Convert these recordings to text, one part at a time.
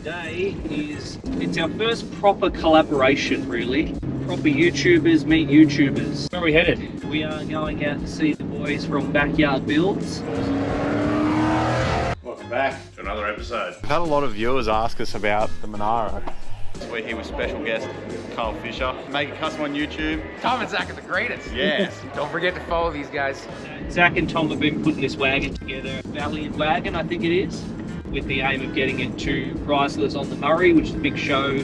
today it's our first proper collaboration, really. Proper YouTubers meet YouTubers. Where are we headed? We are going out to see the boys from Backyard Builds. Welcome back to another episode. I've had a lot of viewers ask us about the Monaro. We're here with special guest Carl Fisher. Make a custom on YouTube. Tom and Zach are the greatest. Yes. Don't forget to follow these guys. Zach and Tom have been putting this wagon together, Valiant Wagon, I think it is, with the aim of getting it to Chryslers on the Murray, which is a big show.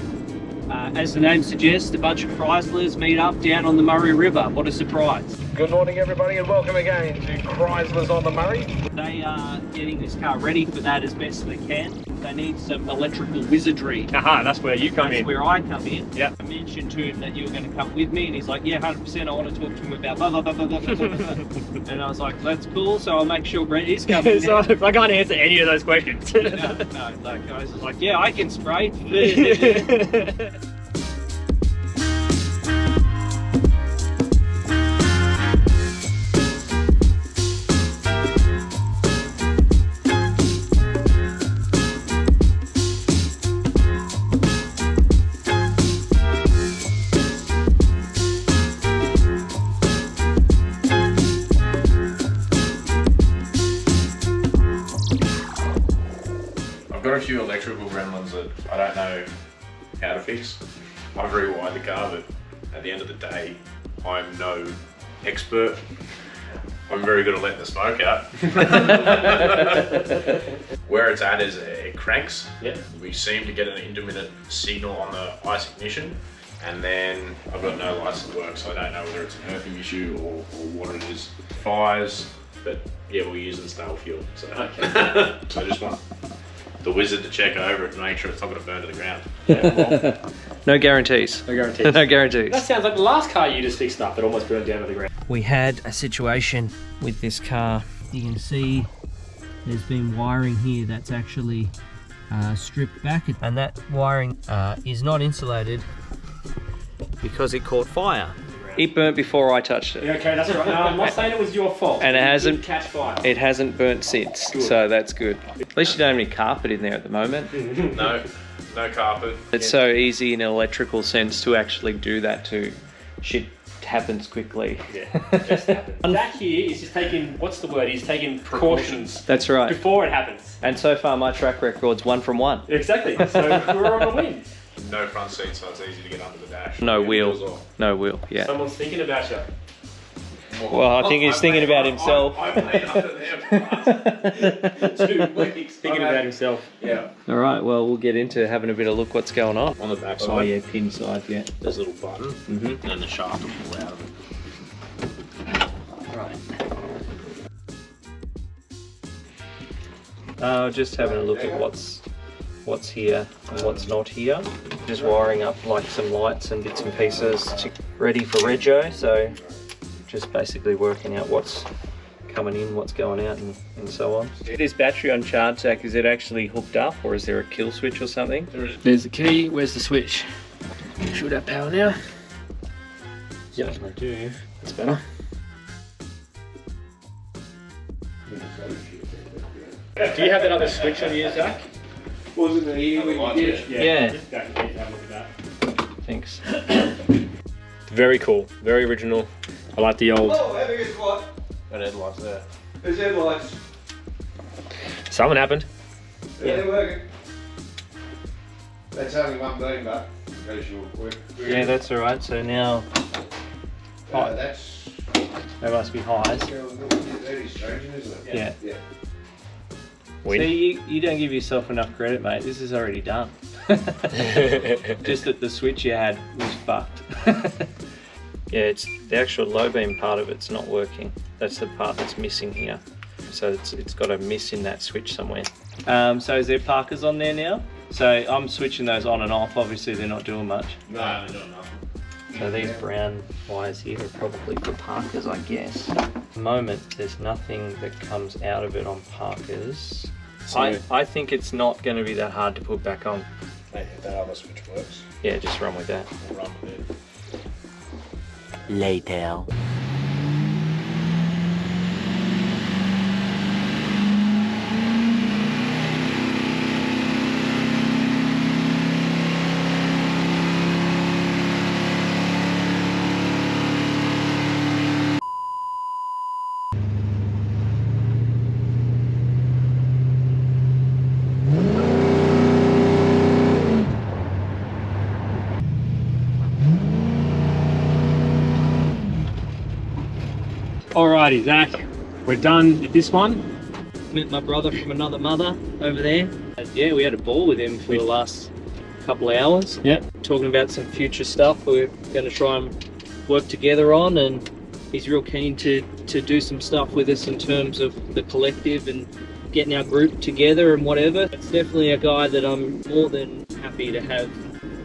As the name suggests, a bunch of Chryslers meet up down on the Murray River. What a surprise. Good morning, everybody, and welcome again to Chryslers on the Murray. They are getting this car ready for that as best they can. They need some electrical wizardry. Aha, that's where you come That's in. where I come in. Yep. I mentioned to him that you were going to come with me, and he's like, yeah, 100%, I want to talk to him about blah, blah, blah, blah, blah, blah, blah, blah. And I was like, that's cool, so I'll make sure Brent is coming. So I can't answer any of those questions. No, like, guys was like, yeah, I can spray. I've got a few electrical gremlins that I don't know how to fix. I've rewired the car, but at the end of the day, I'm no expert. I'm very good at letting the smoke out. Where it's at is it cranks. Yep. We seem to get an intermittent signal on the ice ignition, and then I've got no lights that work, so I don't know whether it's an earthing issue or what it is. Fires, but yeah, we're using stale fuel. So, so I just want the wizard to check over it and make sure it's not going to burn to the ground. Yeah, well, No guarantees. no guarantees. No guarantees. That sounds like the last car you just fixed up that almost burned down to the ground. We had a situation with this car. You can see there's been wiring here that's actually stripped back, and that wiring is not insulated because it caught fire. It burnt before I touched it. Yeah, okay, that's right. No, I'm not saying it was your fault. And it You hasn't- did catch fire. It hasn't burnt since, Good. so that's good. At least you don't have any carpet in there at the moment. No carpet. It's so easy in an electrical sense to actually do that too. Shit happens quickly. Yeah, just happened. Zach here is just taking, what's the word? He's taking precautions That's right. before it happens. And so far my track record's 1 from 1. Exactly. So we're on the win. No front seat, so it's easy to get under the dash. No Yeah, wheel. wheels off. No wheel, yeah. Someone's thinking about you. Well, I think he's thinking about himself. I've been under there for 2 weeks. Thinking about himself. Yeah. All right, well, we'll get into having a bit of look what's going on. On the back Oh side, yeah, pin side, yeah. there's a little button, Mm-hmm. and then the shaft will pull out of it. Right. Just having a look at what's here and what's not here. Just wiring up like some lights and bits and pieces ready for rego. So just basically working out what's coming in, what's going out, and so on. This battery on charge, Zach, is it actually hooked up, or is there a kill switch or something? There's the key. Where's the switch? Should have power now. Yeah, I do. That's better. Do you have that other switch on you, Zach? Wasn't it here when you did? Yeah. Just go and have a look at that. Thanks. Very cool. Very original. I like the old. Oh, having a squat. That headlight's there. There's headlights. Something happened. Yeah, they're working. That's only one beam, but as you'll work. Yeah, that's all right. So now That's. they must be highs. That is strange, isn't it? Yeah. Yeah. Win. See, you don't give yourself enough credit, mate. This is already done. Just that the switch you had was fucked. Yeah, it's the actual low beam part of it's not working. That's the part that's missing here. So it's got a miss in that switch somewhere. So is there Parkers on there now? So I'm switching those on and off. Obviously they're not doing much. No, they're doing nothing. So these brown wires here are probably for Parkers, I guess. At the moment, there's nothing that comes out of it on Parkers. So- I think it's not going to be that hard to put back on. Hey, if that other switch works, Yeah, just run with that. we'll run with it. Later. Alrighty, Zach, we're done with this one. Met my brother from another mother over there. And yeah, we had a ball with him for the last couple of hours. Yep. Talking about some future stuff we're going to try and work together on, and he's real keen to do some stuff with us in terms of the collective and getting our group together and whatever. It's definitely a guy that I'm more than happy to have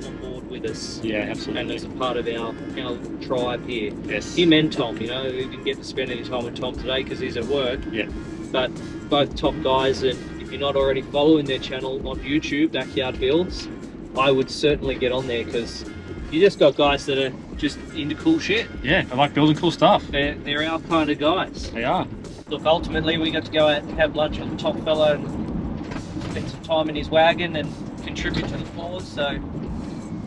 on board with us. Yeah, absolutely. And as a part of our tribe here. Yes. Him and Tom, you know, we didn't get to spend any time with Tom today because he's at work. Yeah. But both top guys, and if you're not already following their channel on YouTube, Backyard Builds, I would certainly get on there, because you just got guys that are just into cool shit. Yeah, I like building cool stuff. They're our kind of guys. They are. Look, ultimately we got to go out and have lunch with the top fella and spend some time in his wagon and contribute to the cause, so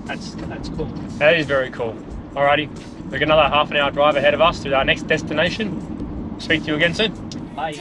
that's cool. That is very cool. Alrighty, we've got another half an hour drive ahead of us to our next destination. Speak to you again soon. Bye.